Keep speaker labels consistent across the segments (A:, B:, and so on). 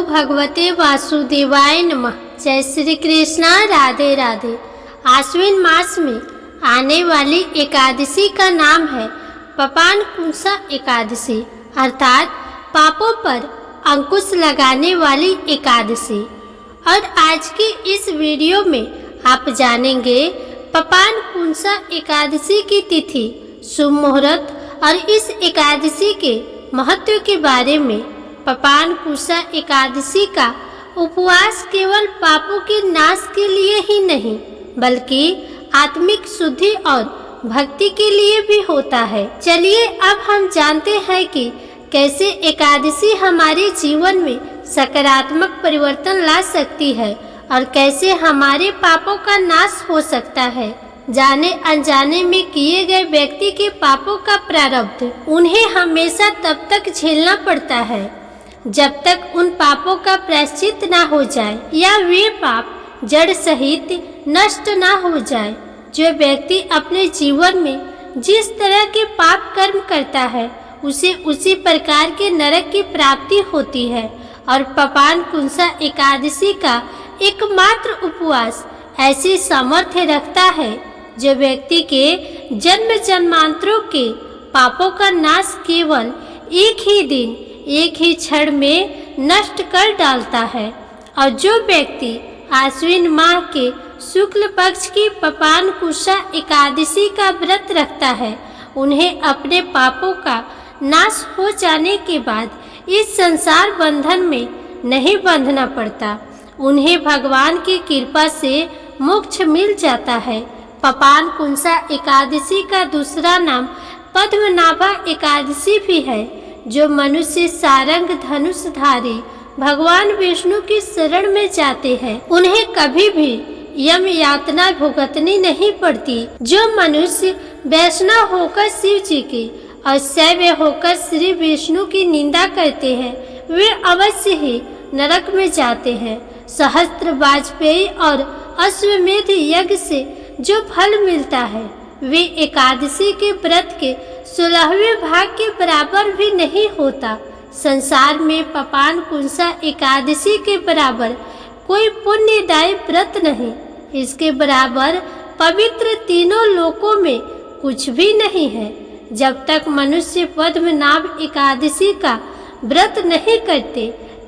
A: भगवते वासुदेवाय नमः। जय श्री कृष्णा, राधे राधे। आश्विन मास में आने वाली एकादशी का नाम है पपानकुंसा एकादशी, अर्थात पापों पर अंकुश लगाने वाली एकादशी। और आज की इस वीडियो में आप जानेंगे पपानकुंसा एकादशी की तिथि, शुभ मुहूर्त और इस एकादशी के महत्व के बारे में। पपानकुंसा एकादशी का उपवास केवल पापों के नाश के लिए ही नहीं, बल्कि आत्मिक शुद्धि और भक्ति के लिए भी होता है। चलिए अब हम जानते हैं कि कैसे एकादशी हमारे जीवन में सकारात्मक परिवर्तन ला सकती है और कैसे हमारे पापों का नाश हो सकता है। जाने अनजाने में किए गए व्यक्ति के पापों का प्रारब्ध उन्हें हमेशा तब तक झेलना पड़ता है जब तक उन पापों का प्रायश्चित ना हो जाए या वे पाप जड़ सहित नष्ट ना हो जाए। जो व्यक्ति अपने जीवन में जिस तरह के पाप कर्म करता है उसे उसी प्रकार के नरक की प्राप्ति होती है। और पपानकुंसा एकादशी का एकमात्र उपवास ऐसी सामर्थ्य रखता है जो व्यक्ति के जन्म जन्मांतरों के पापों का नाश केवल एक ही दिन, एक ही क्षण में नष्ट कर डालता है। और जो व्यक्ति आश्विन माह के शुक्ल पक्ष की पपानकुंसा एकादशी का व्रत रखता है, उन्हें अपने पापों का नाश हो जाने के बाद इस संसार बंधन में नहीं बंधना पड़ता। उन्हें भगवान की कृपा से मोक्ष मिल जाता है। पपानकुंसा एकादशी का दूसरा नाम पद्मनाभा एकादशी भी है। जो मनुष्य सारंग धनुषधारी भगवान विष्णु की शरण में जाते हैं, उन्हें कभी भी यम यातना भुगतनी नहीं पड़ती। जो मनुष्य वैष्णव होकर शिव जी की और शैव होकर श्री विष्णु की निंदा करते हैं, वे अवश्य ही नरक में जाते हैं। सहस्त्र वाजपेयी और अश्वमेध यज्ञ से जो फल मिलता है वे एकादशी के व्रत के 16वें भाग के बराबर भी नहीं होता। संसार में पपानकुंसा एकादशी के बराबर कोई पुण्यदायी व्रत नहीं। इसके बराबर पवित्र तीनों लोकों में कुछ भी नहीं है। जब तक मनुष्य पद्मनाभ एकादशी का व्रत नहीं करते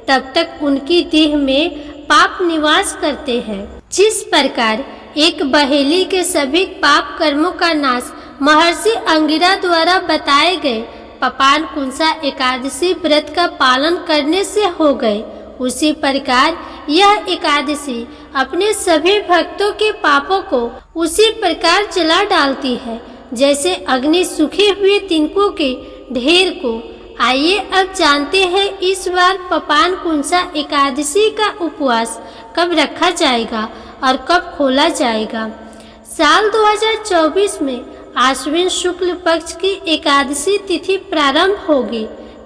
A: तब तक उनकी देह में पाप निवास करते हैं। जिस प्रकार एक बहेली के सभी पाप कर्मों का नाश महर्षि अंगिरा द्वारा बताए गए पपानकुंसा एकादशी व्रत का पालन करने से हो गए, उसी प्रकार यह एकादशी अपने सभी भक्तों के पापों को उसी प्रकार जला डालती है जैसे अग्नि सूखे हुए तिनकों के ढेर को। आइए अब जानते हैं इस बार पपानकुंसा एकादशी का उपवास कब रखा जाएगा और कब खोला जाएगा। साल 2024 में आश्विन शुक्ल पक्ष की एकादशी तिथि प्रारंभ होगी।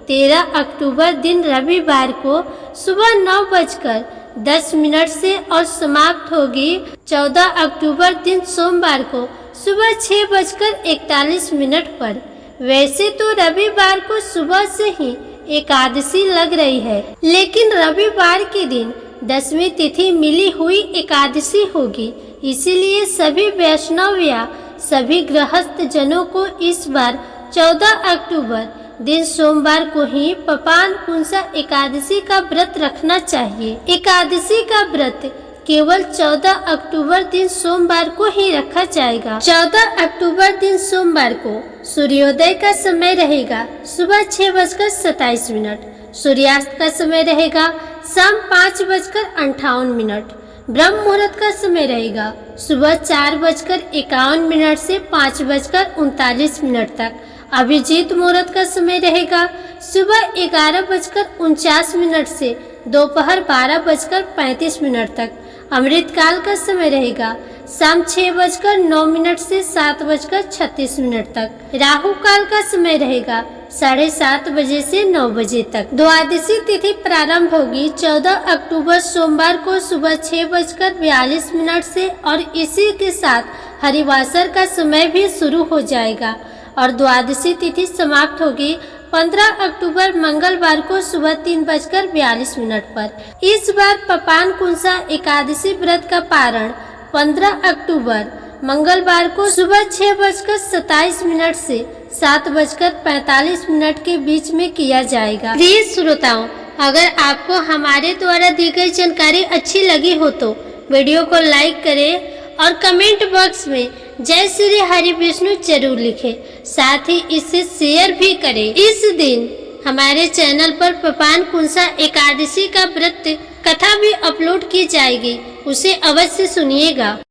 A: 13 अक्टूबर दिन रविवार को सुबह 9:10 से और समाप्त होगी 14 अक्टूबर दिन सोमवार को सुबह 6:41 पर। वैसे तो रविवार को सुबह से ही एकादशी लग रही है, लेकिन रविवार के दिन 10वीं तिथि मिली हुई एकादशी होगी। इसीलिए सभी वैष्णव या सभी गृहस्थ जनों को इस बार 14 अक्टूबर दिन सोमवार को ही पपानकुंसा एकादशी का व्रत रखना चाहिए। एकादशी का व्रत केवल 14 अक्टूबर दिन सोमवार को ही रखा जाएगा। 14 अक्टूबर दिन सोमवार को सूर्योदय का समय रहेगा सुबह 6:27। सूर्यास्त का समय रहेगा शाम 5:58। ब्रह्म मुहूर्त का समय रहेगा सुबह 4:51 से 5:39 तक। अभिजीत मुहूर्त का समय रहेगा सुबह 11:49 से दोपहर 12:35 तक। अमृत काल का समय रहेगा शाम 6:09 से 7:36 तक। राहु काल का समय रहेगा 7:30 बजे से 9 बजे तक। द्वादशी तिथि प्रारंभ होगी 14 अक्टूबर सोमवार को सुबह 6:42 से और इसी के साथ हरिवासर का समय भी शुरू हो जाएगा और द्वादशी तिथि समाप्त होगी 15 अक्टूबर मंगलवार को सुबह 3:42 पर। इस बार पपान कुंसा एकादशी व्रत का पारण 15 अक्टूबर मंगलवार को सुबह 6:27 से 7:45 के बीच में किया जाएगा। प्रिय श्रोताओं, अगर आपको हमारे द्वारा दी गई जानकारी अच्छी लगी हो तो वीडियो को लाइक करें और कमेंट बॉक्स में जय श्री हरि विष्णु जरूर लिखें। साथ ही इसे शेयर भी करें। इस दिन हमारे चैनल पर पपान कुंसा एकादशी का व्रत कथा भी अपलोड की जाएगी, उसे अवश्य सुनिएगा।